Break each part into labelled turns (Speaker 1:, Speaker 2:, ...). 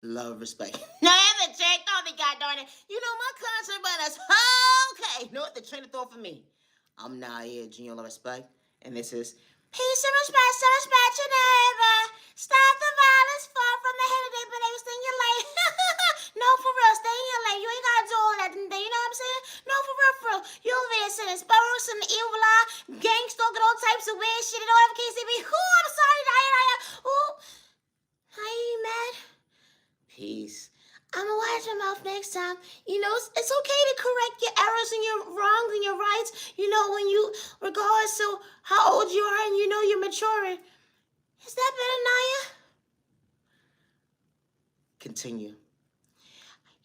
Speaker 1: Love, respect. Now, the train thought me, God darn it. You know my concert, but that's okay. You know what the train of thought for me? I'm Naya, Junior Love, respect, and this is peace and respect your neighbor. Stop the violence, far from the hate of day, but they stay in your lane. No, for real, stay in your lane. You ain't gotta do all that today, you know what I'm saying? No, for real. You over there sending spurs and evil eye, gang stalking, all types of weird shit, and all that case it be. Ooh, I'm sorry, Naya. Ooh, are you mad? Peace. I'ma watch your mouth next time. You know, it's okay to correct your errors and your wrongs and your rights. You know, when you, regardless of how old you are and you know you're maturing. Is that better, Naya? Continue.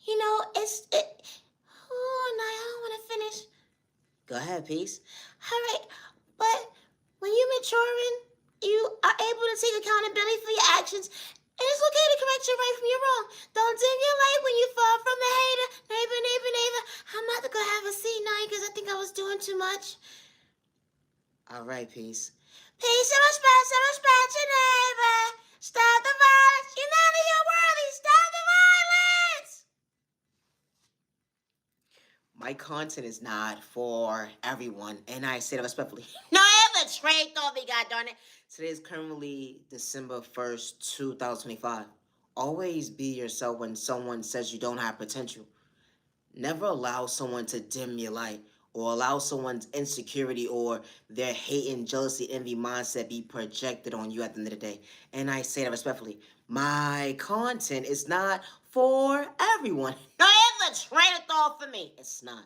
Speaker 1: You know, oh, Naya, I don't want to finish. Go ahead, Peace. All right, but when you're maturing, you are able to take accountability for your actions. And it's okay to correct your right from your wrong. Don't dim your light when you fall from the hater. Neighbor. I'm not gonna have a seat now because I think I was doing too much. All right, Peace. Peace and respect your neighbor. Stop the violence. You're not in your worthy. Stop the violence. My content is not for everyone, and I say that respectfully. No, I have a trade on me, God darn it. Today is currently December 1st, 2025. Always be yourself when someone says you don't have potential. Never allow someone to dim your light or allow someone's insecurity or their hate and jealousy, envy mindset be projected on you at the end of the day. And I say that respectfully. My content is not for everyone. No, it's a train of thought for me. It's not.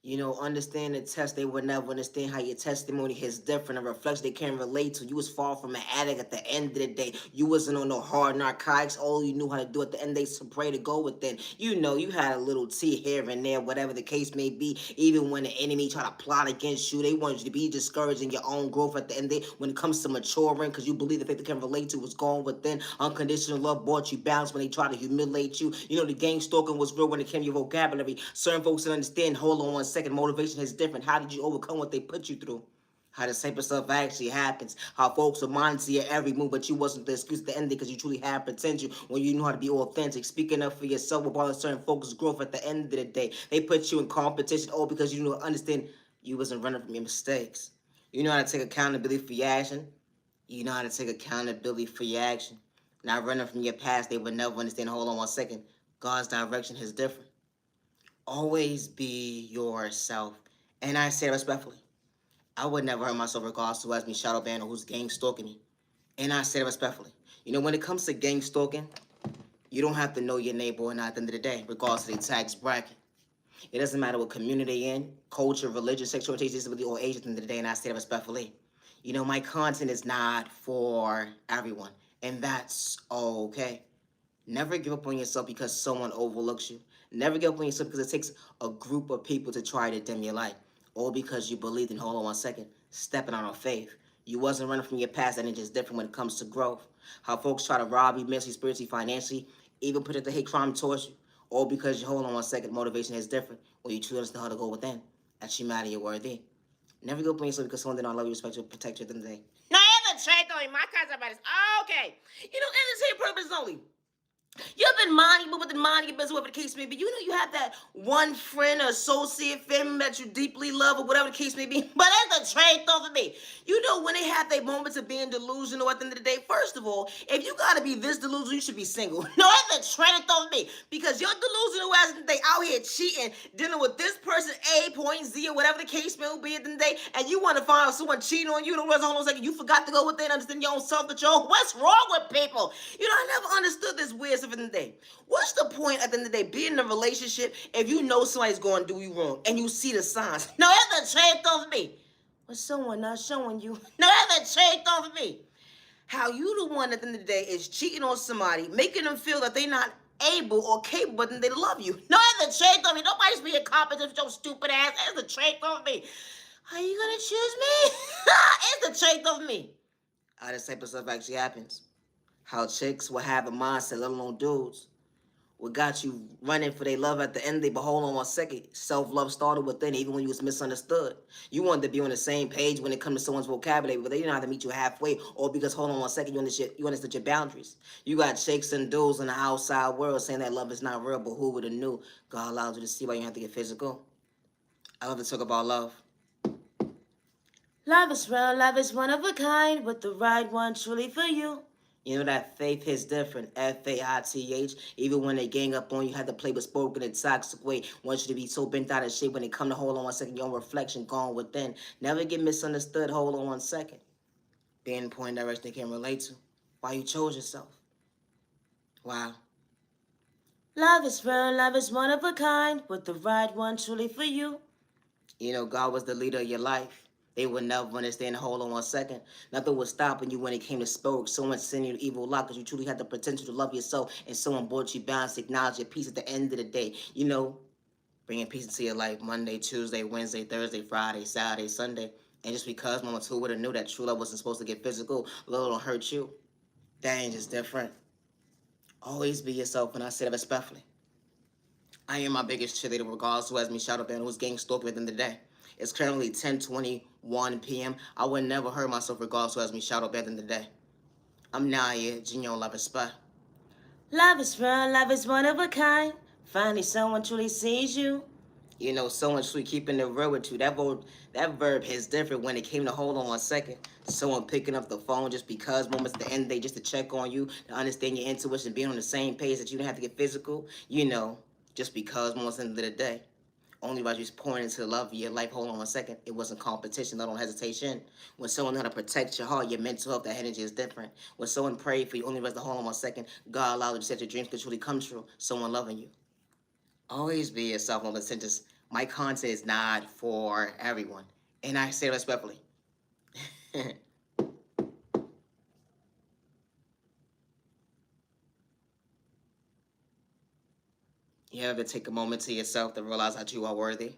Speaker 1: You know, understand the test. They would never understand how your testimony is different and reflects they can't relate to. You was far from an addict at the end of the day. You wasn't on no hard narcotics. All you knew how to do at the end, they pray to go within. You know, you had a little tea here and there, whatever the case may be. Even when the enemy try to plot against you, they want you to be discouraged in your own growth at the end of the day. When it comes to maturing, because you believe the faith they can relate to was gone within. Unconditional love brought you balance when they try to humiliate you. You know, the gang stalking was real when it came to your vocabulary. Certain folks didn't understand. Hold on one second. Motivation is different. How did you overcome what they put you through? How the same stuff actually happens. How folks will monitor your every move, but you wasn't the excuse at the end because you truly had potential when you knew how to be authentic. Speaking up for yourself about certain folks' growth at the end of the day. They put you in competition all because you knew understand you wasn't running from your mistakes. You know how to take accountability for your action. You know how to take accountability for your action. Not running from your past, they would never understand. Hold on one second. God's direction is different. Always be yourself. And I say respectfully, I would never hurt myself regardless who has me shadow banned or who's gang stalking me. And I say respectfully. You know, when it comes to gang stalking, you don't have to know your neighbor or not at the end of the day, regardless of their tax bracket. It doesn't matter what community they're in, culture, religion, sexual orientation, disability, or age at the end of the day, and I say that respectfully. You know, my content is not for everyone, and that's okay. Never give up on yourself because someone overlooks you. Never give up on yourself because it takes a group of people to try to dim your light. Or because you believed in, hold on one second, stepping on our faith. You wasn't running from your past, and it's just different when it comes to growth. How folks try to rob you mentally, spiritually, financially, even put it to hate crime towards you. Or because you hold on one second, motivation is different. Or you truly understand how to go within. That you matter, you're worthy. Never go up on yourself because someone did not love you, respect you, protect you at the end of the day. No, I have a trade on my concept about this. Okay. You know, and the same purpose only. You've been minding, but with the mind your business, whatever the case may be. You know you have that one friend or associate, family that you deeply love, or whatever the case may be. But that's a trade thought for me. You know when they have their moments of being delusional at the end of the day. First of all, if you gotta be this delusional, you should be single. No, that's a trade thought for me because you're delusional as they out here cheating, dealing with this person A point Z or whatever the case may be at the end of the day, and you want to find someone cheating on you. Don't hold on a second. You forgot to go within, understand your own self control. What's wrong with people? You know, I never understood this weird stuff in the day. What's the point at the end of the day being in a relationship if you know somebody's going to do you wrong and you see the signs? No, that's a trade off me. But someone not showing you. No, that's a trade off me. How you the one at the end of the day is cheating on somebody, making them feel that they're not able or capable, but then they love you. No, that's a trade off me. Nobody's being competent with your stupid ass. That's a trade off me. Are you gonna choose me? It's a trade off me. How this type of stuff actually happens. How chicks will have a mindset, let alone dudes. What got you running for their love at the end? They but hold on 1 second. Self-love started within, even when you was misunderstood. You wanted to be on the same page when it comes to someone's vocabulary, but they didn't know how to meet you halfway, or because hold on 1 second, you understood your boundaries. You got shakes and dudes in the outside world saying that love is not real, but who would have knew? God allowed you to see why you have to get physical. I love to talk about love.
Speaker 2: Love is real, love is one of a kind, with the right one truly for you.
Speaker 1: You know that faith is different, Faith. Even when they gang up on you, had to play with spoken in a toxic way. Want you to be so bent out of shape when they come to hold on 1 second, your own reflection gone within. Never get misunderstood, hold on 1 second. Be in the point direction they can relate to. Why you chose yourself. Wow.
Speaker 2: Love is real, love is one of a kind, with the right one truly for you.
Speaker 1: You know, God was the leader of your life. They would never understand, hold on 1 second. Nothing was stopping you when it came to spoke. Someone sending you evil luck because you truly had the potential to love yourself, and someone brought you balance, acknowledge your peace at the end of the day. You know, bringing peace into your life Monday, Tuesday, Wednesday, Thursday, Friday, Saturday, Sunday. And just because Mama Two would have knew that true love wasn't supposed to get physical, let alone hurt you, that ain't just different. Always be yourself, and I say that respectfully. I am my biggest cheerleader, regardless who has me shout up and who's getting stalked within the day. It's currently 10:21 p.m. I would never hurt myself regardless who has me shout up at the end of the day. I'm Naya, Junior Love Respect.
Speaker 2: Love is real, love is one of a kind. Finally, someone truly sees you.
Speaker 1: You know, someone truly keeping it real with you. That verb is different when it came to hold on 1 second. Someone picking up the phone just because moments at the end of the day just to check on you, to understand your intuition, being on the same page that you didn't have to get physical. You know, just because moments at the end of the day. Only by just pouring into the love of your life. Hold on 1 second. It wasn't competition, let alone hesitation. When someone know how to protect your heart, your mental health, that energy is different. When someone prayed for you, only by the hold on 1 second, God allowed you to set your dreams could truly come true. Someone loving you. Always be yourself on the sentence. My content is not for everyone. And I say respectfully. You ever take a moment to yourself to realize that you are worthy?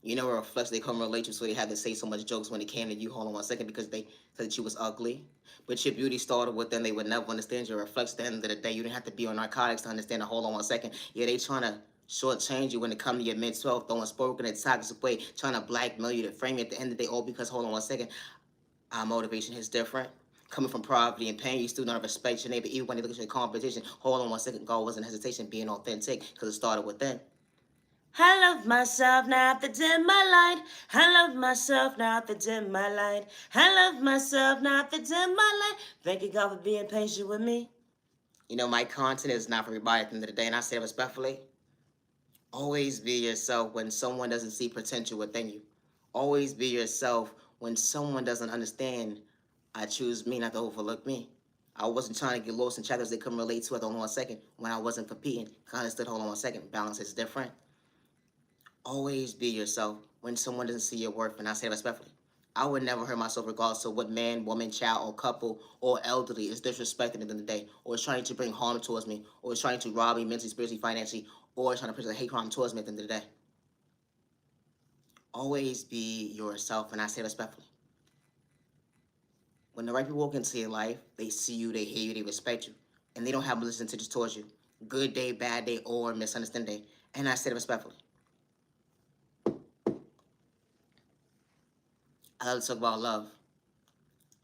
Speaker 1: You know, a reflection they come relate to, so they had to say so much jokes when it came to you. Hold on 1 second, because they said that you was ugly. But your beauty started with them. They would never understand your reflection at the end of the day. You didn't have to be on narcotics to understand the hold on 1 second. Yeah, they trying to shortchange you when it come to your mental health, throwing spoken in a toxic way, trying to blackmail you to frame you at the end of the day, all because hold on 1 second. Our motivation is different. Coming from poverty and pain, you still don't respect your neighbor, even when they look at your competition. Hold on 1 second. God wasn't hesitation, being authentic, because it started within.
Speaker 2: I love myself, now to dim my light. I love myself, now to dim my light. I love myself, now to dim my light. Thank you, God, for being patient with me.
Speaker 1: You know, my content is not for everybody at the end of the day, and I say it respectfully. Always be yourself when someone doesn't see potential within you. Always be yourself when someone doesn't understand. I choose me, not to overlook me. I wasn't trying to get lost in chapters they couldn't relate to at the hold on 1 second when I wasn't competing. I understood, hold on 1 second, balance is different. Always be yourself when someone doesn't see your worth, and I say it respectfully. I would never hurt myself regardless of what man, woman, child, or couple, or elderly is disrespecting at the end of the day, or is trying to bring harm towards me, or is trying to rob me mentally, spiritually, financially, or is trying to present hate crime towards me at the end of the day. Always be yourself, and I say it respectfully. When the right people walk into your life, they see you, they hear you, they respect you, and they don't have malicious intentions towards you. Good day, bad day, or misunderstanding day, and I say it respectfully. I love to talk about love.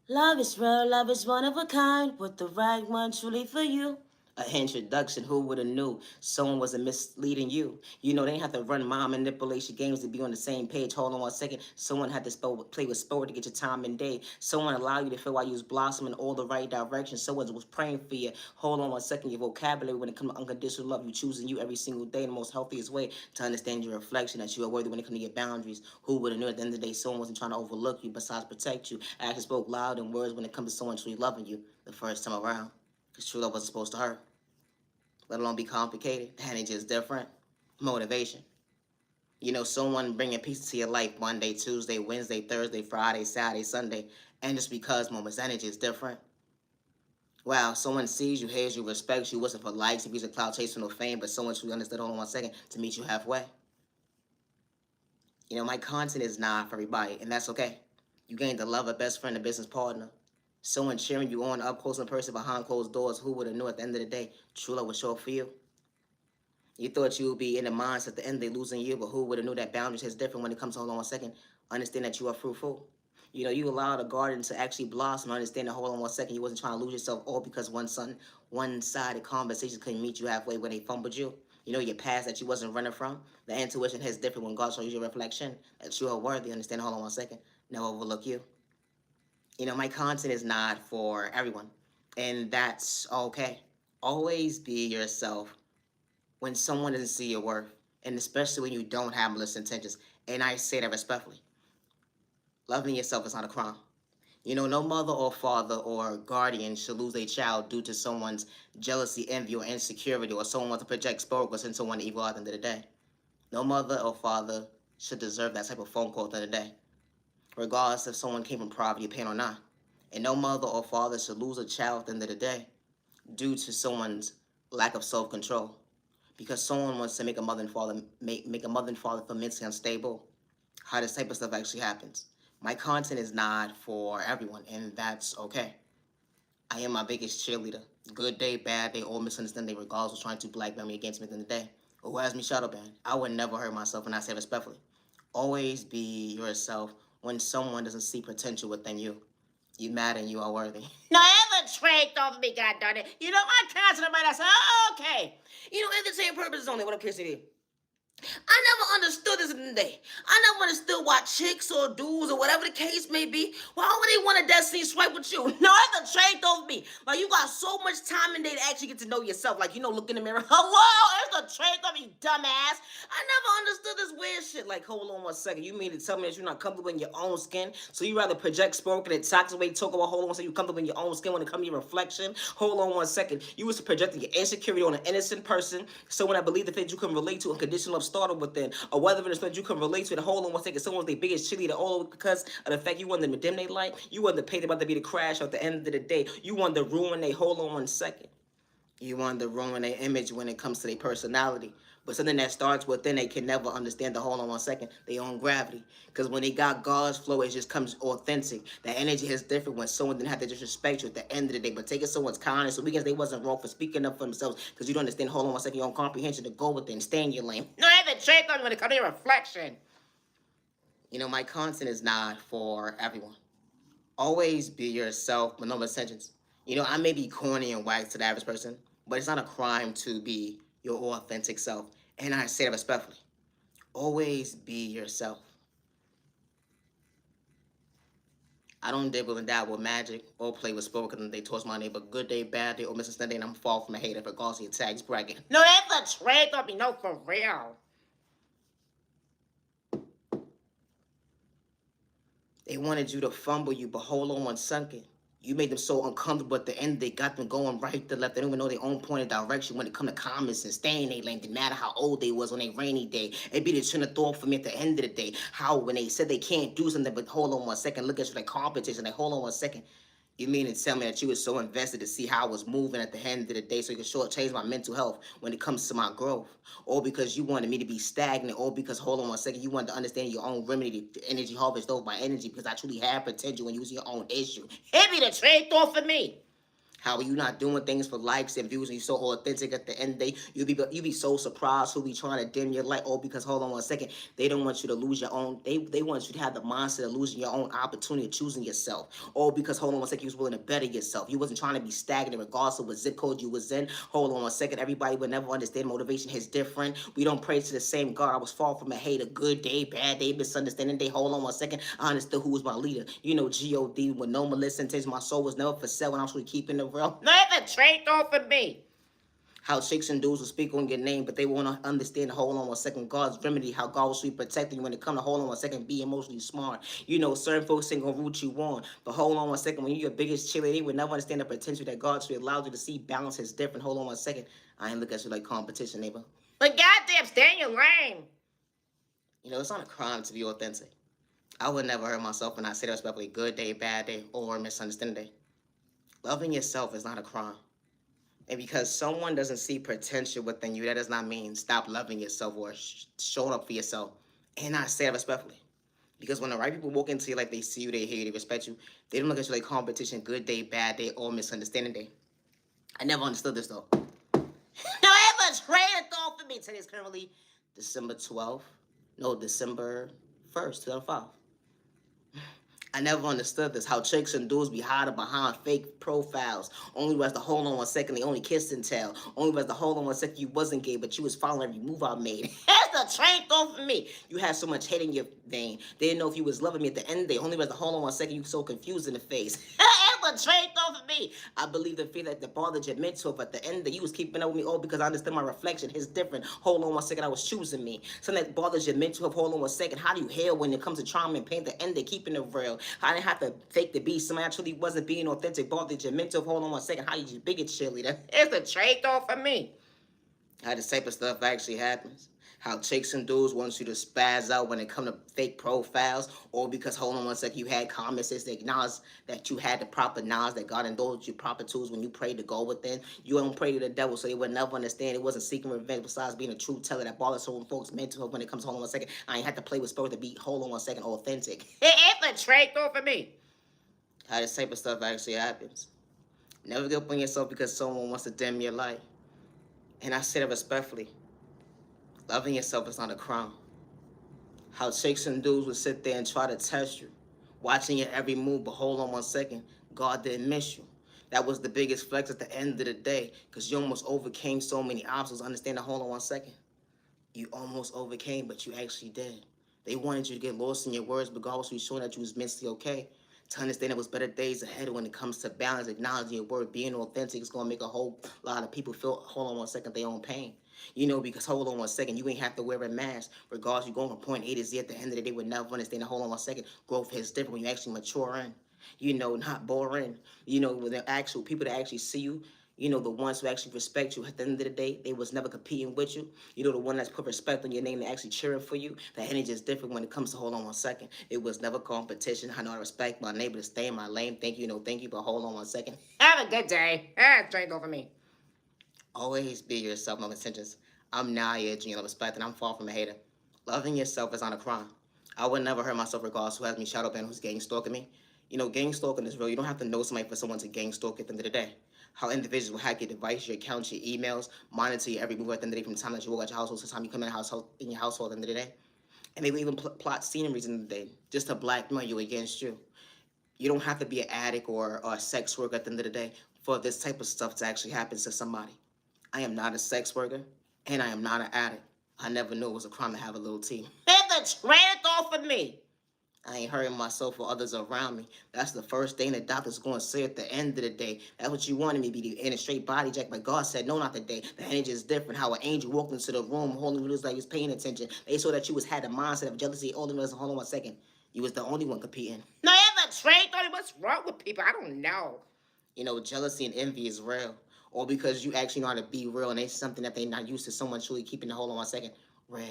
Speaker 2: Love is real, love is one of a kind, with the right one truly for you.
Speaker 1: An introduction, who would have knew someone wasn't misleading you? You know, they didn't have to run mind manipulation games to be on the same page. Hold on 1 second. Someone had to play with sport to get your time and day. Someone allowed you to feel while you was blossoming all the right directions. Someone was praying for you. Hold on 1 second. Your vocabulary when it comes to unconditional love, you choosing you every single day in the most healthiest way to understand your reflection, that you are worthy when it comes to your boundaries. Who would have knew at the end of the day someone wasn't trying to overlook you besides protect you? Actions spoke loud in words when it comes to someone truly loving you the first time around. Because true love wasn't supposed to hurt, let alone be complicated. That ain't just different. Motivation. You know, someone bringing peace to your life Monday, Tuesday, Wednesday, Thursday, Friday, Saturday, Sunday, and just because moments, that ain't just different. Wow, someone sees you, hears you, respects you, wasn't for likes, if he's a cloud chaser, no fame, but someone who understood on 1 second to meet you halfway. You know, my content is not for everybody, and that's okay. You gained the love of best friend, a business partner, someone cheering you on up close in person behind closed doors. Who would have knew at the end of the day, true love would show up for you? You thought you would be in the mindset at the end they losing you, but who would have knew that boundaries is different when it comes to hold on 1 second? Understand that you are fruitful. You know, you allow the garden to actually blossom. Understand that hold on 1 second, you wasn't trying to lose yourself all because one-sided conversations couldn't meet you halfway when they fumbled you. You know, your past that you wasn't running from. The intuition is different when God shows you your reflection. That you are worthy. Understand, hold on 1 second. Never overlook you. You know, my content is not for everyone. And that's okay. Always be yourself when someone doesn't see your worth, and especially when you don't have malicious intentions. And I say that respectfully. Loving yourself is not a crime. You know, no mother or father or guardian should lose a child due to someone's jealousy, envy, or insecurity, or someone wants to project spokes into someone evil at the end of the day. No mother or father should deserve that type of phone call at the end of the day, regardless if someone came from poverty, pain, or not. And no mother or father should lose a child at the end of the day due to someone's lack of self-control, because someone wants to make a mother and father make a mother and father feel mentally unstable. How this type of stuff actually happens. My content is not for everyone, and that's okay. I am my biggest cheerleader. Good day, bad day, or misunderstanding, regardless of trying to blackmail me against me at the end of the day. Or who has me shadow banned. I would never hurt myself, and I say respectfully. Always be yourself when someone doesn't see potential within you. You matter and you are worthy.
Speaker 2: Now, ever tricked off me, God darn it. You know, my content might have said, oh, okay. You know, entertainment purposes only. What up, KCD? I never understood this in the day. I never understood why chicks or dudes or whatever the case may be, why would they want a destiny swipe with you? No, that's a trade over me. Like, you got so much time in there to actually get to know yourself. Like, you know, look in the mirror. Hello, it's a trade over you, dumbass. I never understood this weird shit. Like, hold on 1 second. You mean to tell me that you're not comfortable in your own skin? So you rather project smoke and toxic way talk about hold on 1 second, you're comfortable in your own skin when it comes to your reflection? Hold on 1 second. You was projecting your insecurity on an innocent person, someone that believed the things you can relate to, unconditional love started within, or whether it's that you can relate to. And hold on 1 second, someone's their biggest cheerleader all because of the fact you wanted to dim their light. You wanted to pay them about to be the crash at the end of the day. You wanted to ruin their hold on 1 second. You wanted to ruin their image when it comes to their personality. But something that starts within, they can never understand the hold on 1 second, their own gravity. Because when they got God's flow, it just comes authentic. The energy is different when someone didn't have to disrespect you at the end of the day. But taking someone's kindness, so because they wasn't wrong for speaking up for themselves, because you don't understand hold on 1 second, your own comprehension to go with it and stay in your lane. No, I have a trick on when it comes to your reflection. You know, my content is not for everyone. Always be yourself with no intentions. You know, I may be corny and whack to the average person, but it's not a crime to be your authentic self. And I say that respectfully. Always be yourself. I don't dibble and dabble with magic or play with spoken. They toss my neighbor good day, bad day, or misunderstanding. I'm far from a hater for gauzy tags bragging. No, that's a trick on me. No, for real. They wanted you to fumble you, but hold on 1 second. You made them so uncomfortable at the end, they got them going right to left. They don't even know their own point of direction when it come to comments and staying in their lane. Didn't matter how old they was on a rainy day. It be the train of thought for me at the end of the day. How when they said they can't do something, but hold on 1 second, look at you like competition. Like, hold on 1 second. You mean to tell me that you was so invested to see how I was moving at the end of the day so you could shortchange my mental health when it comes to my growth? Or because you wanted me to be stagnant, or because, hold on 1 second, you wanted to understand your own remedy to energy harvest over my energy because I truly have potential when you was your own issue. It be the trade off for me. How are you not doing things for likes and views and you're so authentic at the end of the day? You be so surprised who be trying to dim your light. Oh, because hold on 1 second, they don't want you to lose your own. They want you to have the mindset of losing your own opportunity of choosing yourself. Oh, because hold on 1 second, you was willing to better yourself. You wasn't trying to be stagnant regardless of what zip code you was in. Hold on 1 second, everybody would never understand motivation is different. We don't pray to the same God. I was far from a hater. Good day, bad day, misunderstanding day. Hold on 1 second, I understood who was my leader. You know, G-O-D with no malicious intent. My soul was never for sale when I was really keeping it real. Never trade off of me. How chicks and dudes will speak on your name, but they won't understand hold on 1 second, God's remedy, how God will be protecting you when it comes to hold on 1 second, be emotionally smart. You know, certain folks ain't gonna root you on, but hold on 1 second, when you're your biggest cheerleader, they would never understand the potential that God's allowed you to see. Balance is different. Hold on 1 second. I ain't look at you like competition, neighbor. But goddamn, stay in your lane. You know, it's not a crime to be authentic. I would never hurt myself when I say that respectfully, good day, bad day, or misunderstanding day. Loving yourself is not a crime. And because someone doesn't see potential within you, that does not mean stop loving yourself or showing up for yourself. And I say that respectfully. Because when the right people walk into your life, they see you, they hear you, they respect you. They don't look at you like competition, good day, bad day, or misunderstanding day. I never understood this though. Now, ever traded off for me. Today is currently December 12th. No, December 1st, 2005. I never understood this, how chicks and dudes be hiding behind fake profiles. Only was to hold on 1 second, they only kissed and tell. Only was to hold on 1 second, you wasn't gay, but you was following every move I made. That's the train throw for me. You had so much hate in your vein. They didn't know if you was loving me at the end of the day. Only was to hold on 1 second, you were so confused in the face. That's the train throw for me. I believe the fear that bothered your mental, but at the end of the day, you was keeping up with me all because I understood my reflection. It's different. Hold on 1 second, I was choosing me. Something that bothers your mental, hold on 1 second. How do you heal when it comes to trauma and pain? The end, they keeping it real. I didn't have to fake the beast. Somebody actually wasn't being authentic. Bothered your mental. Hold on 1 second. How you just bigot cheerleader? It's the trade off for me. How this type of stuff actually happens. How chicks and dudes want you to spaz out when it comes to fake profiles, or because hold on 1 second, you had comments that acknowledge that you had the proper knowledge, that God indulged you proper tools when you prayed to go within. You don't pray to the devil, so they would never understand. It wasn't seeking revenge, besides being a truth teller that bothers some folks' mental health when it comes to hold on 1 second. I ain't had to play with spirit to be hold on 1 second authentic. It's a trade off for me. How this type of stuff actually happens. Never give up on yourself because someone wants to dim your light. And I say that respectfully. Loving yourself is not a crime. How chicks and dudes would sit there and try to test you, watching your every move, but hold on 1 second, God didn't miss you. That was the biggest flex at the end of the day, because you almost overcame so many obstacles. Understand that, hold on 1 second. You almost overcame, but you actually did. They wanted you to get lost in your words, but God was showing that you was mentally okay. To understand there was better days ahead when it comes to balance, acknowledging your word, being authentic, is going to make a whole lot of people feel, hold on 1 second, their own pain. You know, because hold on 1 second, you ain't have to wear a mask. Regardless, you're going from point A to Z. At the end of the day, would never understand that, hold on 1 second, growth is different when you actually mature in. You know, not boring. You know, when the actual people that actually see you, you know, the ones who actually respect you, at the end of the day, they was never competing with you. You know, the one that's put respect on your name and actually cheering for you. The energy is different when it comes to hold on 1 second. It was never competition. I know I respect my neighbor to stay in my lane. Thank you, thank you, but hold on 1 second. Have a good day. Drink over me. Always be yourself, no intentions. I'm not edging your respect, and I'm far from a hater. Loving yourself is not a crime. I would never hurt myself regardless who has me shadow banned, who's gang stalking me. You know, gang stalking is real. You don't have to know somebody for someone to gang stalk at the end of the day. How individuals will hack your device, your accounts, your emails, monitor your every move at the end of the day, from the time that you walk out your household to the time you come in your household at the end of the day. And they will even plot sceneries in the day just to blackmail you against you. You don't have to be an addict or a sex worker at the end of the day for this type of stuff to actually happen to somebody. I am not a sex worker, and I am not an addict. I never knew it was a crime to have a little team. It's the trade off for me. I ain't hurting myself or others around me. That's the first thing the doctor's going to say at the end of the day. That's what you wanted me to be, in a straight body jack, but God said, no, not today. The energy is different. How an angel walked into the room holding you like he was paying attention. They saw that you had a mindset of jealousy. Only was, hold on 1 second. You was the only one competing. No, it's a trade off. What's wrong with people? I don't know. You know, jealousy and envy is real. Or because you actually know how to be real, and it's something that they're not used to. Someone truly keeping the hold on 1 second. Real.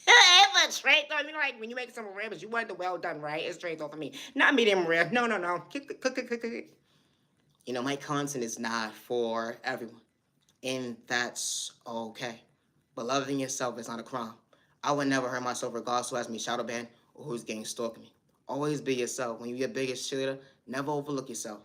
Speaker 2: It's a trade off. You know, like when you make something real, but you want the well done, right? It's trade off for me. Not medium rare. No. You know, my content is not for everyone, and that's okay. But loving yourself is not a crime. I would never hurt myself regardless who has me shadow ban or who's gang stalking me. Always be yourself. When you're your biggest cheerleader, never overlook yourself.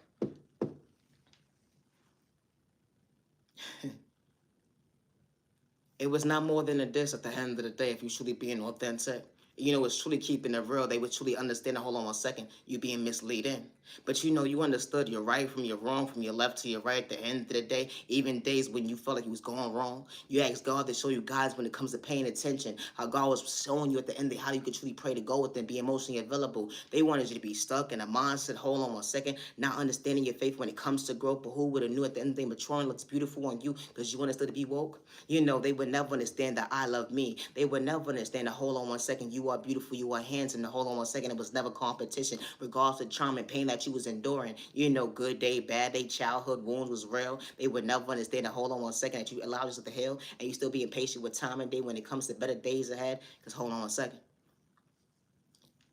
Speaker 2: It was not more than a diss at the end of the day if you truly being authentic. You know, it's truly keeping it real. They would truly understand, hold on 1 second, you being misleading. But you know, you understood your right from your wrong, from your left to your right at the end of the day. Even days when you felt like you was going wrong. You asked God to show you guys when it comes to paying attention. How God was showing you at the end of the day how you could truly pray to go with them, be emotionally available. They wanted you to be stuck in a mindset, hold on 1 second, not understanding your faith when it comes to growth. But who would have knew at the end of the day maturing looks beautiful on you because you understood to be woke? You know, they would never understand that I love me. They would never understand that, hold on 1 second, you are beautiful, you are handsome. The hold on 1 second, it was never competition. Regardless of charm and pain that you was enduring, you know, good day, bad day, childhood wounds was real. They would never understand that, hold on 1 second, that you allowed yourself to heal, and you still being patient with time and day when it comes to better days ahead. Because hold on 1 second,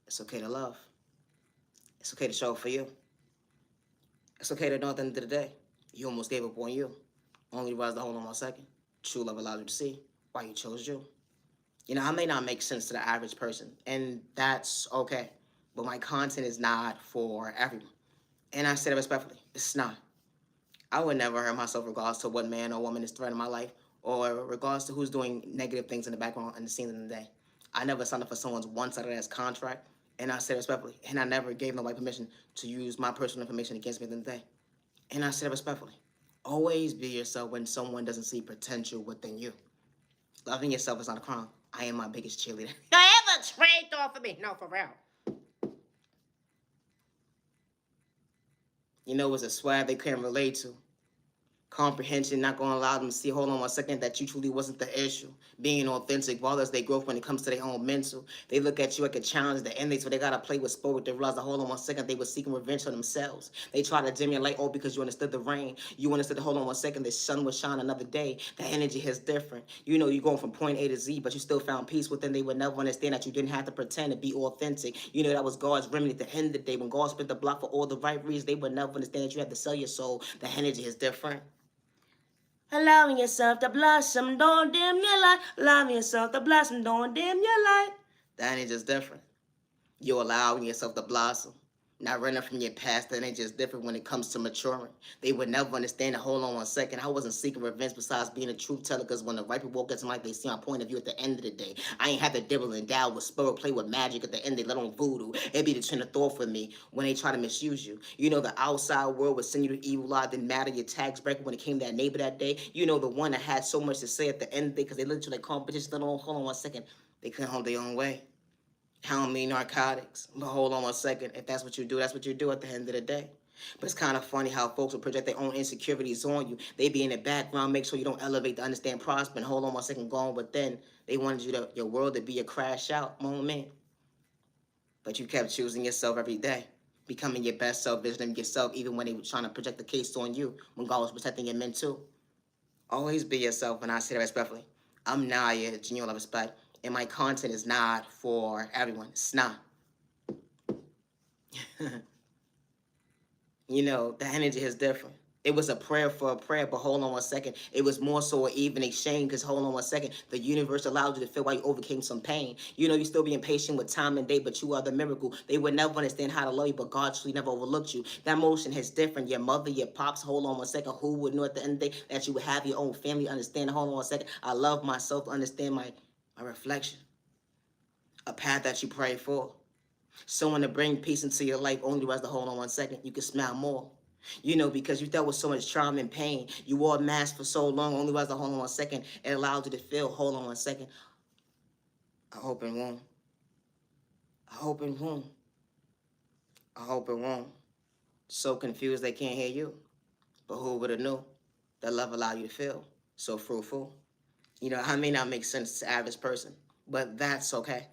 Speaker 2: it's okay to love. It's okay to show up for you. It's okay to know at the end of the day, you almost gave up on you. Only realize to hold on 1 second. True love allows you to see why you chose you. You know, I may not make sense to the average person, and that's okay. But my content is not for everyone. And I say that respectfully. It's not. I would never hurt myself regardless to what man or woman is threatening my life or regards to who's doing negative things in the background and the scenes in the day. I never signed up for someone's one-sided ass contract, and I said respectfully, and I never gave nobody permission to use my personal information against me at the end of the day. And I said respectfully, always be yourself when someone doesn't see potential within you. Loving yourself is not a crime. I am my biggest cheerleader.
Speaker 1: Don't ever trade off of me. No, for real.
Speaker 2: You know, it's a swag they couldn't relate to. Comprehension not going to allow them to see, hold on 1 second, that you truly wasn't the issue. Being authentic, while as they grow when it comes to their own mental. They look at you like a challenge, the end, so they got to play with sport. They realize that, hold on 1 second, they were seeking revenge on themselves. They try to dim your light, oh, because you understood the rain. You understood, hold on 1 second, the sun will shine another day. The energy is different. You know, you're going from point A to Z, but you still found peace within. They would never understand that you didn't have to pretend to be authentic. You know, that was God's remedy at the end of the day. When God split the block for all the right reasons, they would never understand that you had to sell your soul. The energy is different. Allowing yourself to blossom, don't dim your light. Allowing yourself to blossom, don't dim your light. That ain't just different. You're allowing yourself to blossom. Not running from your past, that ain't just different when it comes to maturing. They would never understand that, hold on 1 second, I wasn't seeking revenge besides being a truth teller, because when the right people walk into life, they see my point of view at the end of the day. I ain't have to dibble and dabble with spirit, play with magic at the end, they let on voodoo. It be the train of thought for me when they try to misuse you. You know, the outside world would send you to evil eye, didn't matter your tax breaker when it came to that neighbor that day. You know, the one that had so much to say at the end of the day, because they looked at you like competition, hold on 1 second, they couldn't hold their own way. I don't mean narcotics, but hold on 1 second. If that's what you do, that's what you do at the end of the day. But it's kind of funny how folks will project their own insecurities on you. They be in the background, make sure you don't elevate to understand prosper, and hold on 1 second, go on, but then they wanted your world to be a crash out moment. But you kept choosing yourself every day, becoming your best self, visioning yourself, even when they were trying to project the case on you, when God was protecting your men too. Always be yourself, and I say that respectfully. I'm Naya, genuine love respect, and my content is not for everyone. It's not. You know, the energy is different. It was a prayer for a prayer, but hold on 1 second. It was more so an even exchange, because hold on 1 second. The universe allowed you to feel why you overcame some pain. You know, you're still being patient with time and day, but you are the miracle. They would never understand how to love you, but God truly never overlooked you. That motion is different. Your mother, your pops, hold on 1 second. Who would know at the end of the day that you would have your own family understand? Hold on 1 second. I love myself, understand my reflection. A path that you pray for. Someone to bring peace into your life, only was to hold on 1 second. You can smile more. You know, because you dealt with so much trauma and pain. You wore a mask for so long, only was to hold on 1 second. It allowed you to feel, hold on 1 second. I hope it won't. I hope it won't. I hope it won't. So confused they can't hear you. But who would have knew that love allowed you to feel so fruitful? You know, I may not make sense to the average person, but that's okay.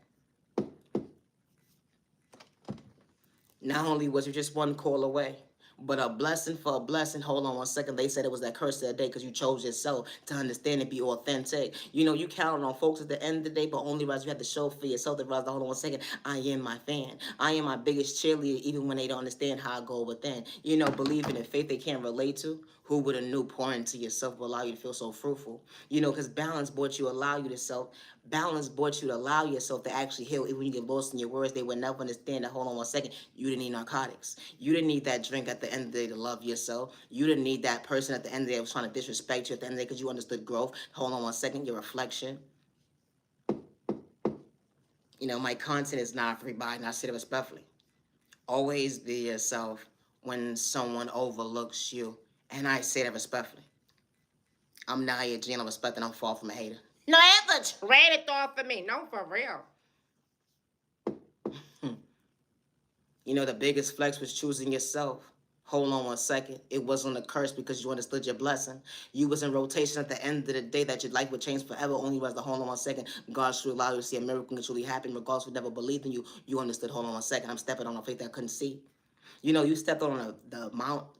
Speaker 2: Not only was you just one call away, but a blessing for a blessing. Hold on 1 second. They said it was that curse of the day because you chose yourself to understand and be authentic. You know, you counted on folks at the end of the day, but only realize you have to show for yourself to realize, hold on 1 second, I am my fan. I am my biggest cheerleader, even when they don't understand how I go within. You know, believing in faith they can't relate to. Who would have knew pouring into yourself will allow you to feel so fruitful? You know, because balance brought you, allow you to self. Balance brought you to allow yourself to actually heal. Even when you get lost in your words, they would never understand that, hold on 1 second, you didn't need narcotics. You didn't need that drink at the end of the day to love yourself. You didn't need that person at the end of the day that was trying to disrespect you at the end of the day because you understood growth. Hold on 1 second, your reflection. You know, my content is not for everybody, and I say it respectfully. Always be yourself when someone overlooks you. And I say that respectfully. I'm not here genuine respect, and I'm far from a hater.
Speaker 1: No ever trade it off for me. No, for real.
Speaker 2: You know, the biggest flex was choosing yourself. Hold on 1 second. It wasn't a curse because you understood your blessing. You was in rotation at the end of the day that your life would change forever. Only was the hold on 1 second. God should allow you to see a miracle can truly happen. Regardless of who never believed in you, you understood. Hold on 1 second. I'm stepping on a faith that I couldn't see. You know, you stepped on the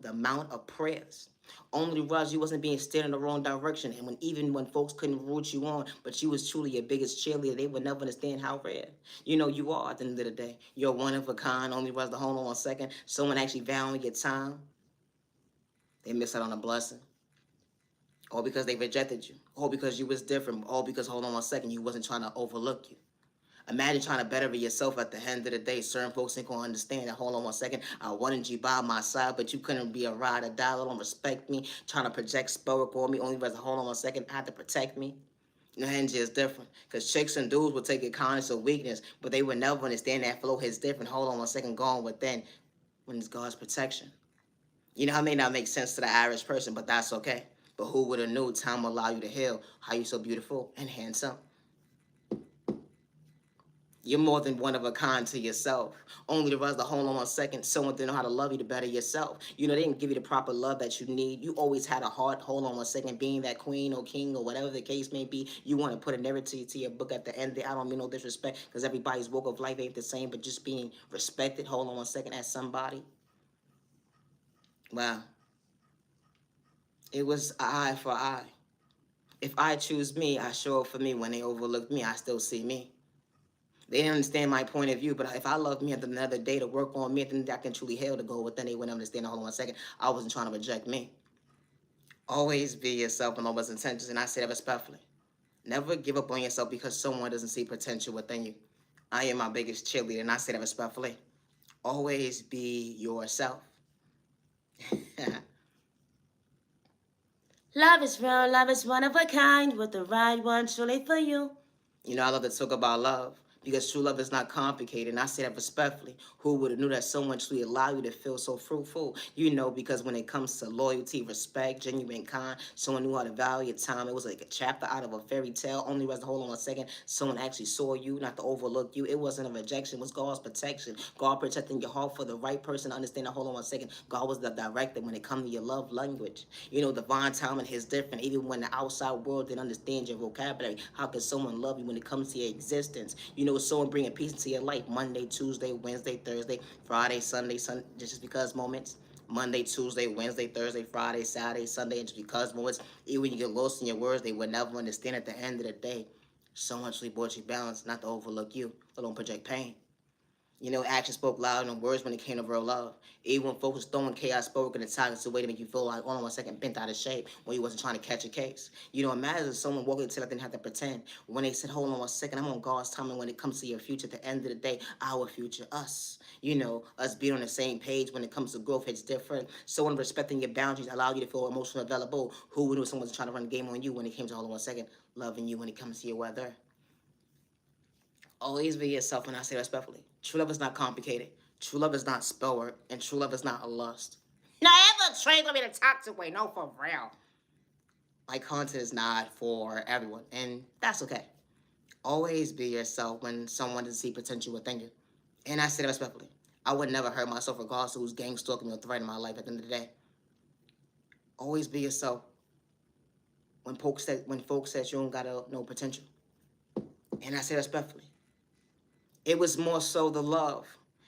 Speaker 2: amount of prayers. Only realized you wasn't being steered in the wrong direction. And even when folks couldn't root you on, but you was truly your biggest cheerleader, they would never understand how rare. You know, you are at the end of the day. You're one of a kind. Only realized the hold on 1 second. Someone actually valuing your time. They miss out on a blessing. All because they rejected you. All because you was different. All because, hold on 1 second, you wasn't trying to overlook you. Imagine trying to better yourself at the end of the day. Certain folks ain't gonna understand that. Hold on 1 second. I wanted you by my side, but you couldn't be a ride or die. Don't respect me. Trying to project spell on me. Only because hold on 1 second. I had to protect me. You know, energy is different. Because chicks and dudes will take it kindness or weakness, but they would never understand that flow hits different. Hold on 1 second. Going within when it's God's protection. You know, it may not make sense to the average person, but that's okay. But who would have knew time will allow you to heal? How you so beautiful and handsome. You're more than one of a kind to yourself. Only the rest of hold on 1 second. Someone didn't know how to love you to better yourself. You know, they didn't give you the proper love that you need. You always had a heart. Hold on 1 second. Being that queen or king or whatever the case may be, you want to put a narrative to your book at the end there. I don't mean no disrespect because everybody's walk of life ain't the same, but just being respected. Hold on 1 second as somebody. Wow. It was eye for eye. If I choose me, I show up for me. When they overlook me, I still see me. They didn't understand my point of view, but if I love me at another day to work on me, then I can truly heal to go within. They wouldn't understand. Hold on 1 second. I wasn't trying to reject me. Always be yourself and always intentions, and I say that respectfully. Never give up on yourself because someone doesn't see potential within you. I am my biggest cheerleader, and I say that respectfully. Always be yourself.
Speaker 3: Love is real, love is one of a kind, with the right one truly for you.
Speaker 2: You know, I love to talk about love because true love is not complicated, and I say that respectfully. Who would have knew that someone truly allow you to feel so fruitful? You know, because when it comes to loyalty, respect, genuine kind, someone knew how to value your time. It was like a chapter out of a fairy tale. Only rest hold on 1 second. Someone actually saw you, not to overlook you. It wasn't a rejection. It was God's protection. God protecting your heart for the right person to understand that. Hold on 1 second. God was the director when it comes to your love language. You know, divine timing is different. Even when the outside world didn't understand your vocabulary, how can someone love you when it comes to your existence? You know, someone bringing peace into your life Monday, Tuesday, Wednesday, Thursday, Friday, Sunday, just because moments. Monday, Tuesday, Wednesday, Thursday, Friday, Saturday, Sunday, and just because moments. Even when you get lost in your words, they would never understand at the end of the day. Someone actually brought you balance, not to overlook you, or don't project pain. You know, action spoke louder than words when it came to real love. Even when folks was throwing chaos spoke in the toxic way to make you feel like, hold on 1 second, bent out of shape when you wasn't trying to catch a case. You know, imagine if someone walking until I didn't have to pretend. When they said, hold on 1 second, I'm on God's timing when it comes to your future. At the end of the day, our future, us. You know, us being on the same page when it comes to growth, it's different. Someone respecting your boundaries allow you to feel emotionally available. Who would know someone's trying to run a game on you when it came to, hold on 1 second, loving you when it comes to your weather? Always be yourself, and I say respectfully. True love is not complicated. True love is not spell work, and true love is not a lust.
Speaker 3: Never trade with me the toxic way, no, for real.
Speaker 2: My content is not for everyone, and that's okay. Always be yourself when someone doesn't see potential within you. And I say that respectfully. I would never hurt myself regardless of who's gang stalking me or threatening my life at the end of the day. Always be yourself when folks said you don't got no potential. And I say respectfully. It was more so the love.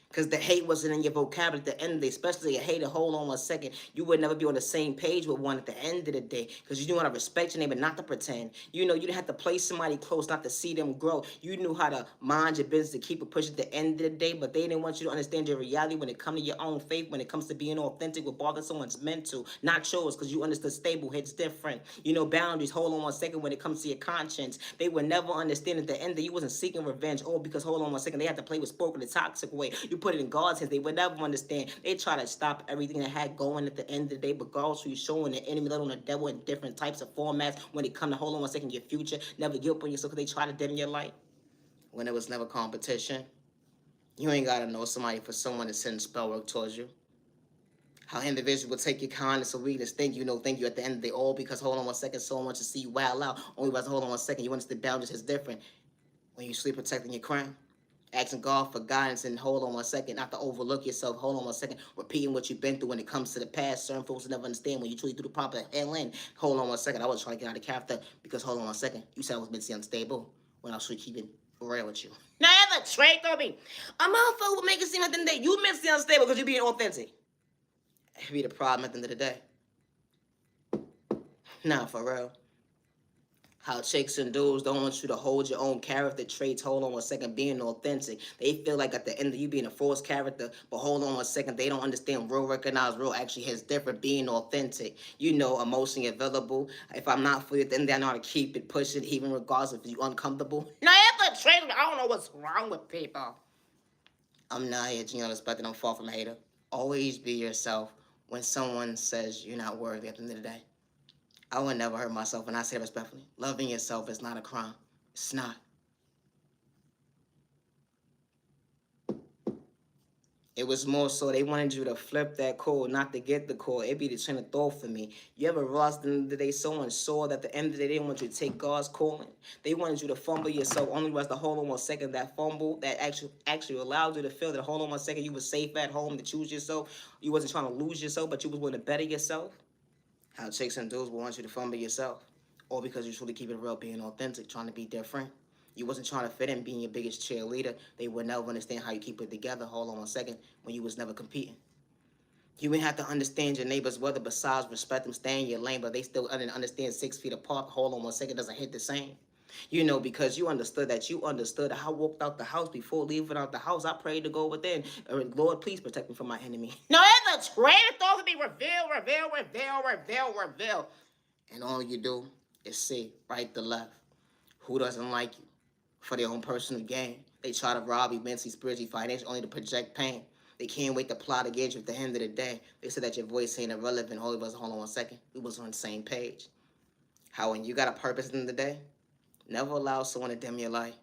Speaker 2: Because the hate wasn't in your vocabulary at the end of the day, especially a hater. Hold on 1 second. You would never be on the same page with one at the end of the day because you knew how to respect your neighbor, not to pretend. You know, you didn't have to play somebody close, not to see them grow. You knew how to mind your business, to keep it pushing at the end of the day, but they didn't want you to understand your reality when it comes to your own faith, when it comes to being authentic with bothering someone's mental, not yours, because you understood stable hits different. You know, boundaries. Hold on 1 second when it comes to your conscience. They would never understand at the end that you wasn't seeking revenge. Oh, because hold on 1 second, they had to play with spoken the toxic way. You put it in God's hands. They would never understand. They try to stop everything that had going at the end of the day, but God's who you showing the enemy, let on the devil in different types of formats when it come to hold on 1 second, your future. Never give up on yourself because they try to dim your light when it was never competition. You ain't got to know somebody for someone to send spell work towards you. How individuals will take your kindness or weakness, thank you at the end of the day, all because hold on 1 second, someone wants to see you wild out. Only because hold on 1 second, you understand boundaries is different. When you sleep protecting your crown, asking God for guidance, and hold on 1 second, not to overlook yourself. Hold on 1 second, repeating what you've been through when it comes to the past. Certain folks will never understand when you truly do the proper healing. Hold on 1 second, I was trying to get out of character because hold on 1 second, you said I was mentally unstable when I was really keeping real with you.
Speaker 3: Never trade with me. A motherfucker will make it seem like that you mentally unstable because you're being authentic.
Speaker 2: It'd be the problem at the end of the day. Nah, for real. How chicks and dudes don't want you to hold your own character traits. Hold on 1 second, being authentic. They feel like at the end of you being a false character, but hold on 1 second, they don't understand real, recognize real actually has different being authentic. You know, emotionally available. If I'm not for you, then I know how to keep it, push it, even regardless if you're uncomfortable.
Speaker 3: Never the trade. I don't know what's wrong with people.
Speaker 2: I'm not here to respect and I'm far from a hater. Always be yourself when someone says you're not worthy at the end of the day. I would never hurt myself, and I say respectfully. Loving yourself is not a crime. It's not. It was more so they wanted you to flip that call, not to get the call. It be the train of thought for me. You ever realized at the end of the day someone saw that at the end of the day they didn't want you to take God's calling? They wanted you to fumble yourself. Only was to hold on 1 second. That fumble that actually allowed you to feel that hold on 1 second you were safe at home to choose yourself. You wasn't trying to lose yourself, but you was willing to better yourself. How chicks and dudes will want you to fumble yourself. Or because you truly keep it real, being authentic, trying to be different. You wasn't trying to fit in, being your biggest cheerleader. They would never understand how you keep it together. Hold on 1 second, when you was never competing. You ain't have to understand your neighbor's weather besides respect them, stay in your lane, but they still understand 6 feet apart. Hold on 1 second, doesn't hit the same. You know, because you understood that I walked out the house before leaving out the house. I prayed to go within. Lord, please protect me from my enemy.
Speaker 3: No, it's a trade of thought for me. Reveal.
Speaker 2: And all you do is see right to left. Who doesn't like you? For their own personal gain. They try to rob you mentally, spiritually, financially, only to project pain. They can't wait to plot against you at the end of the day. They said that your voice ain't irrelevant. All of us, hold on 1 second. We was on the same page. How when you got a purpose at the end of the day, never allow someone to dim your light.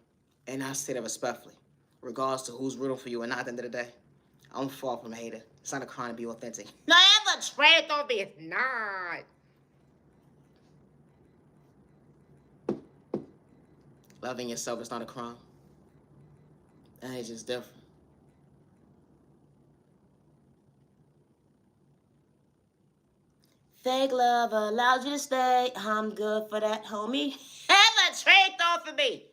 Speaker 2: And I say that respectfully. Regardless to who's rooting for you or not at the end of the day. I'm far from a hater. It's not a crime to be authentic.
Speaker 3: No, it's a trade of thought for me. It's not.
Speaker 2: Loving yourself is not a crime. And it's just different.
Speaker 3: Fake love allows you to stay. I'm good for that, homie. Have a trade thought for me.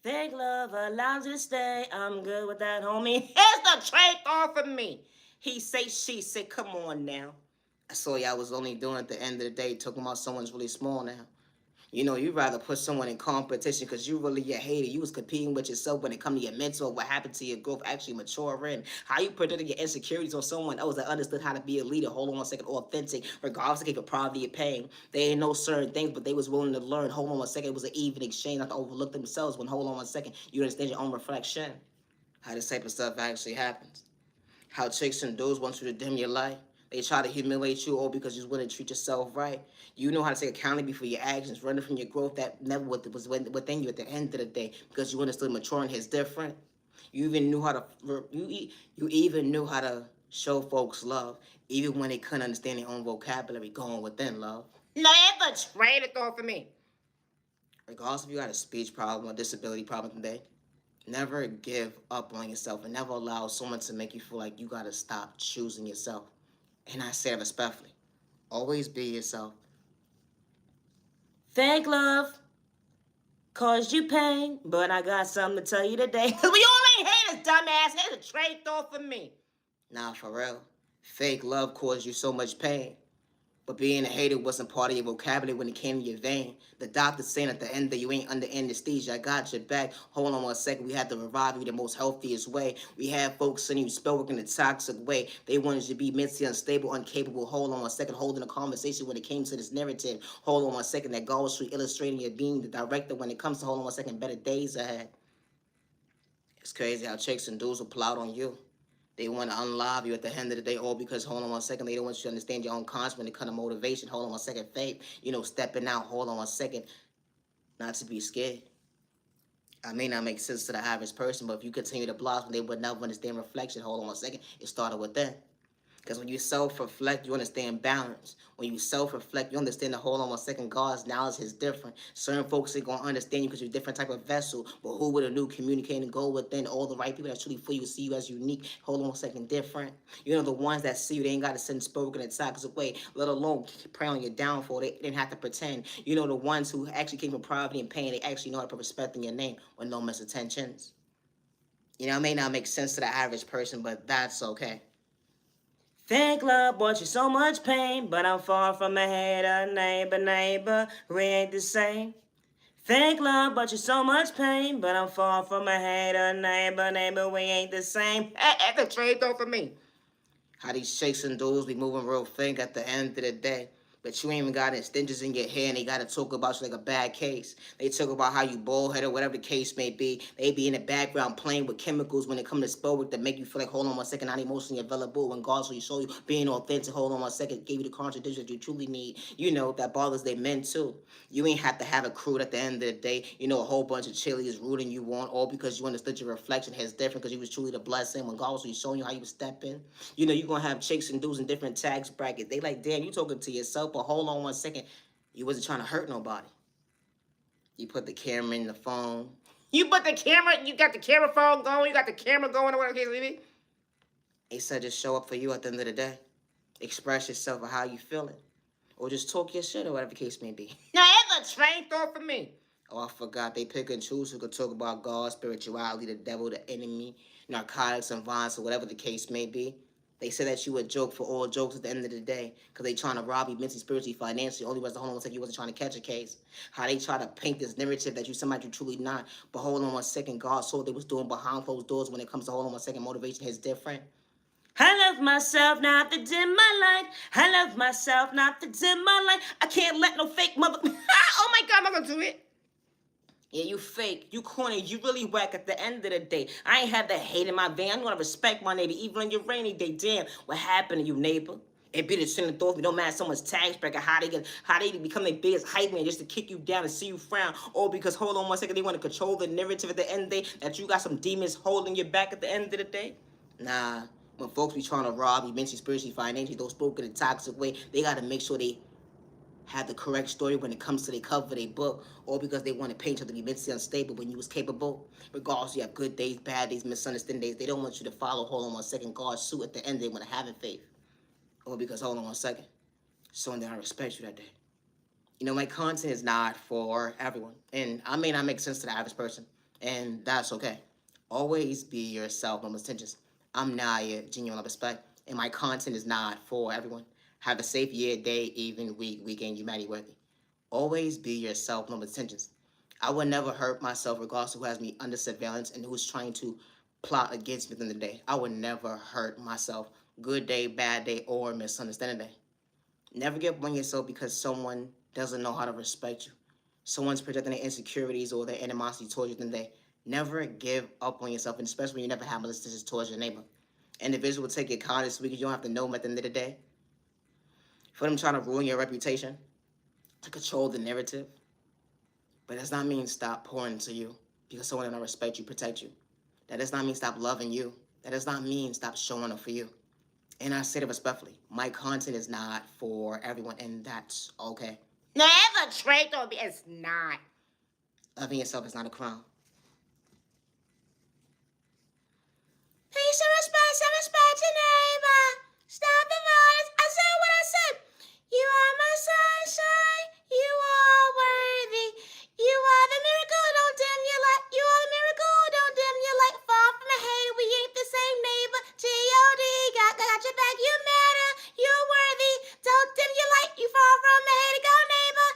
Speaker 3: Fake love allows you to stay. I'm good with that, homie. Here's the trade thought for me. He say, she say, come on now.
Speaker 2: I saw y'all was only doing at the end of the day talking about someone's really small now. You know, you'd rather put someone in competition because you really a hater. You was competing with yourself when it come to your mental, what happened to your growth actually maturing. How you projected your insecurities on someone else that understood how to be a leader. Hold on 1 second, authentic, regardless of if poverty or pain. They ain't know certain things, but they was willing to learn. Hold on 1 second, it was an even exchange, not to overlook themselves when hold on 1 second, you understand your own reflection. How this type of stuff actually happens. How chicks and dudes want you to dim your light. They try to humiliate you all because you want to treat yourself right. You know how to take accountability for your actions, running from your growth that never was within you at the end of the day because you understood maturing is different. You even knew how to you even knew how to show folks love, even when they couldn't understand their own vocabulary going within love.
Speaker 3: No, it's a trade of thought for me.
Speaker 2: Regardless if you got a speech problem or disability problem today, never give up on yourself and never allow someone to make you feel like you got to stop choosing yourself. And I say it respectfully. Always be yourself.
Speaker 3: Fake love caused you pain, but I got something to tell you today. We all ain't haters, dumbass. Here's a trade thought for me.
Speaker 2: Nah, for real. Fake love caused you so much pain. But being a hater wasn't part of your vocabulary when it came to your vein. The doctor saying at the end that you ain't under anesthesia. I got your back. Hold on 1 second. We had to revive you the most healthiest way. We had folks sending you spell work in a toxic way. They wanted you to be mentally unstable, incapable. Hold on 1 second. Holding a conversation when it came to this narrative. Hold on 1 second. That God was truly illustrating your being the director when it comes to hold on 1 second. Better days ahead. It's crazy how chicks and dudes will pull out on you. They want to unlive you at the end of the day, all because, hold on 1 second, they don't want you to understand your own concept when it comes to motivation. Hold on 1 second, faith, stepping out. Hold on 1 second, not to be scared. I may not make sense to the average person, but if you continue to blossom, they would never understand reflection. Hold on 1 second, it started with that. Because when you self-reflect, you understand balance. When you self-reflect, you understand the hold on 1 second, God's knowledge is different. Certain folks ain't going to understand you because you're a different type of vessel. But who would have knew communicating go within all the right people that truly for you, see you as unique, hold on 1 second, different. You know, the ones that see you, they ain't got to send spoken in toxic way, let alone pray on your downfall. They didn't have to pretend. You know, the ones who actually came from poverty and pain, they actually know how to put respect in your name with no misattentions. You know, it may not make sense to the average person, but that's okay.
Speaker 3: Fake love brought you so much pain, but I'm far from a hater, neighbor, we ain't the same. Fake love brought you so much pain, but I'm far from a hater, neighbor, we ain't the same. That's a trade though for me.
Speaker 2: How these shakes and dudes be moving real fake at the end of the day. But you ain't even got extensions in your hair, and they gotta talk about you like a bad case. They talk about how you bald headed, whatever the case may be. They be in the background playing with chemicals when it comes to spell work that make you feel like, hold on 1 second, not emotionally available. When God's will show you being authentic, hold on 1 second, gave you the contradiction that you truly need. You know, that bothers they men too. You ain't have to have a crew at the end of the day. You know, a whole bunch of cheerleaders rooting you on, all because you understood your reflection has different because you was truly the blessing. When God was showing you how you was stepping, you know, you're gonna have chicks and dudes in different tax brackets. They like, damn, you talking to yourself, but hold on 1 second. You wasn't trying to hurt nobody. You put the camera in the phone.
Speaker 3: You got the camera phone going, you got the camera going or whatever the case may be.
Speaker 2: They said just show up for you at the end of the day. Express yourself or how you feeling. Or just talk your shit or whatever the case may be.
Speaker 3: Now, that's a train thought for me.
Speaker 2: Oh, I forgot. They pick and choose who could talk about God, spirituality, the devil, the enemy, narcotics, and violence, or whatever the case may be. They say that you a joke for all jokes at the end of the day because they trying to rob you mentally, spiritually, financially. Only was the hold on 1 second, you wasn't trying to catch a case. How they try to paint this narrative that you somebody you truly not. But hold on 1 second, God saw what they was doing behind closed doors when it comes to hold on 1 second, motivation is different.
Speaker 3: I love myself, not to dim my light. I love myself, not to dim my light. I can't let no fake mother... Oh my God, I'm not gonna do it.
Speaker 1: Yeah, you fake, you corny, you really whack at the end of the day. I ain't have that hate in my vein. I'm gonna respect my neighbor, even on your rainy day. Damn, what happened to you, neighbor? It be the sin of thoughts. We don't matter someone's tax bracket, how they become their biggest hype man just to kick you down and see you frown. Or because, hold on 1 second, they want to control the narrative at the end of the day that you got some demons holding your back at the end of the day.
Speaker 2: Nah, when folks be trying to rob you mentally, spiritually, financially, those spoken in a toxic way, they got to make sure they have the correct story when it comes to their cover, their book, or because they want to paint you to be mentally unstable when you was capable. Regardless, you have good days, bad days, misunderstanding days. They don't want you to follow, hold on 1 second, God's suit at the end. They want to have faith. Or because, hold on 1 second, someone that I respect you that day. You know, my content is not for everyone. And I may not make sense to the average person. And that's okay. Always be yourself, no intentions. I'm Naya, genuine respect. And my content is not for everyone. Have a safe year, day, even week, weekend, humanity worthy. Always be yourself, no intentions. I would never hurt myself regardless of who has me under surveillance and who's trying to plot against me within the day. I would never hurt myself. Good day, bad day, or misunderstanding day. Never give up on yourself because someone doesn't know how to respect you. Someone's projecting their insecurities or their animosity towards you within the day. Never give up on yourself, and especially when you never have malicious towards your neighbor. Individual will take your kindness weak, you don't have to know them at the end of the day. For them trying to ruin your reputation, to control the narrative. But that does not mean stop pouring into you because someone does not respect you, protect you. That does not mean stop loving you. That does not mean stop showing up for you. And I say that respectfully. My content is not for everyone, and that's okay.
Speaker 3: Never trade on me. It's not.
Speaker 2: Loving yourself is not a crime.
Speaker 3: Peace and respect your neighbor. Stop the violence. I said what I said. You are my sunshine. You are worthy. You are the miracle. Don't dim your light. You are the miracle. Don't dim your light. Far from the hater. We ain't the same neighbor. G.O.D. Got your back. You matter. You're worthy. Don't dim your light. You far from the hater. Go neighbor.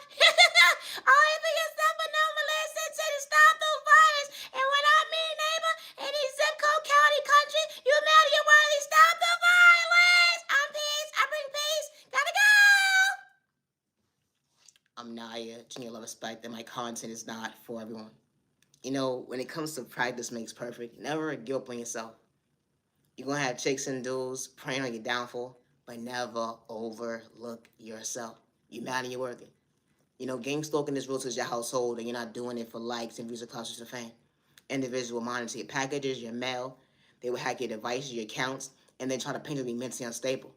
Speaker 3: Always for yourself, but no listen to stop the violence. And when I mean neighbor, any zip code, county, country, you matter. You're worthy. Stop the violence. I'm peace. I bring peace. Gotta go.
Speaker 2: I'm Naya, genuine respect, and my content is not for everyone. You know, when it comes to practice makes perfect, never give up on yourself. You're going to have chicks and dudes praying on your downfall, but never overlook yourself. You matter, you're worthy. You know, gang stalking is real to your household, and you're not doing it for likes and views or clout or fame. Individual monitor your packages, your mail. They will hack your devices, your accounts, and then try to paint you to be mentally unstable.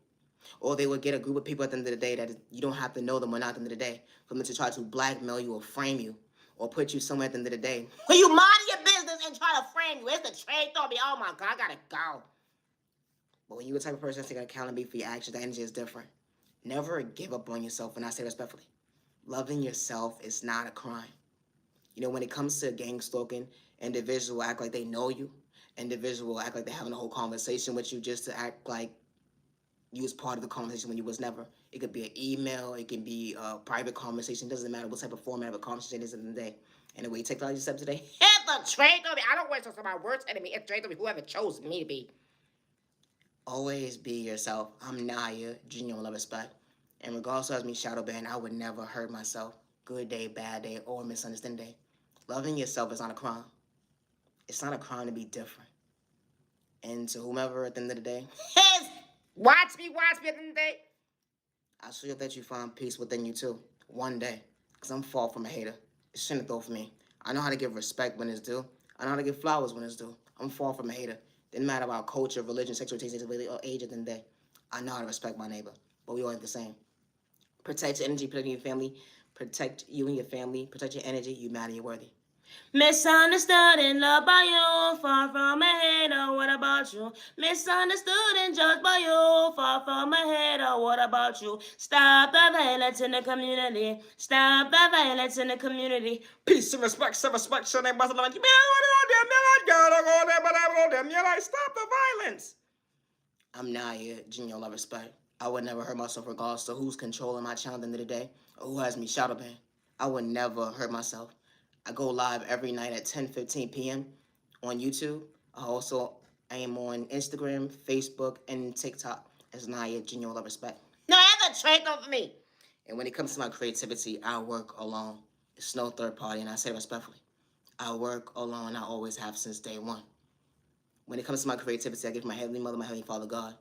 Speaker 2: Or they would get a group of people at the end of the day that you don't have to know them or not at the end of the day for them to try to blackmail you or frame you or put you somewhere at the end of the day.
Speaker 3: When you mind your business and try to frame you, it's the trade thought me. Oh my God, I gotta go.
Speaker 2: But when you're the type of person that's taking accountability for your actions, the energy is different. Never give up on yourself, and I say respectfully. Loving yourself is not a crime. You know, when it comes to gang stalking, individuals will act like they know you. Individuals will act like they're having a whole conversation with you just to act like you was part of the conversation when you was never. It could be an email, it can be a private conversation. It doesn't matter what type of format of a conversation it is in the day. Anyway, take all your steps today.
Speaker 3: It's the trade thought me. I don't want to talk about words enemy. It's trade thought me. Whoever chose me to be.
Speaker 2: Always be yourself. I'm Naya, genuine love respect. And regardless of me shadow ban, I would never hurt myself. Good day, bad day, or misunderstanding day. Loving yourself is not a crime. It's not a crime to be different. And to whomever at the end of the day, watch me at the end of the day. I sure that you find peace within you too. One day. Because I'm far from a hater. It's shouldn't though for me. I know how to give respect when it's due. I know how to give flowers when it's due. I'm far from a hater. Didn't matter about culture, religion, sexual taste, disability, or age at the end of the day. I know how to respect my neighbor. But we all ain't the same. Protect your energy, protect your family. Protect you and your family. Protect your energy. You matter, you're worthy.
Speaker 3: Misunderstood and loved by you, far from a hater, what about you? Misunderstood and judged by you, far from a hater, what about you? Stop the violence in the community, stop the violence in the community.
Speaker 2: Peace and respect, self-respect, so they must have stop the violence. I'm Naya, Junior Love Respect. I would never hurt myself regardless to who's controlling my channel at the end of the day or who has me shadow ban. I would never hurt myself. I go live every night at 10:15 p.m. on YouTube. I am on Instagram, Facebook, and TikTok as Naya, Junior Love Respect. No other trait over me. And when it comes to my creativity, I work alone. It's no third party, and I say it respectfully. I work alone. I always have since day one. When it comes to my creativity, I give my Heavenly Mother, my Heavenly Father, God.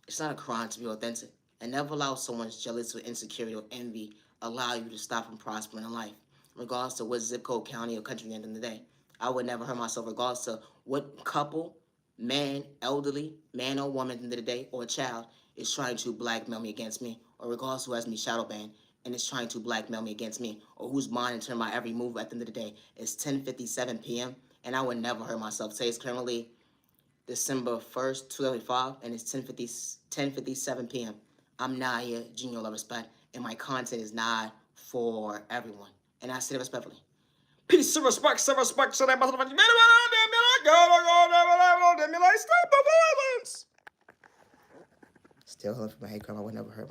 Speaker 2: It's not a crime to be authentic. And never allow someone's jealousy or insecurity or envy allow you to stop from prospering in life. Regardless to what zip code, county, or country at the end of the day. I would never hurt myself regardless to what couple, man, elderly, man or woman at the end of the day, or a child is trying to blackmail me against me, or regardless who has me shadow banned and is trying to blackmail me against me, or who's monitoring my every move at the end of the day. It's 10:57 p.m. and I would never hurt myself. Today is currently December 1st, 2005, and it's 10:57 p.m. I'm Naya, Junior Love Respect, and my content is not for everyone. And I say it respectfully. Peace and respect, self-respect, so they must have stop the violence. Still healing from a hate crime. I would never hurt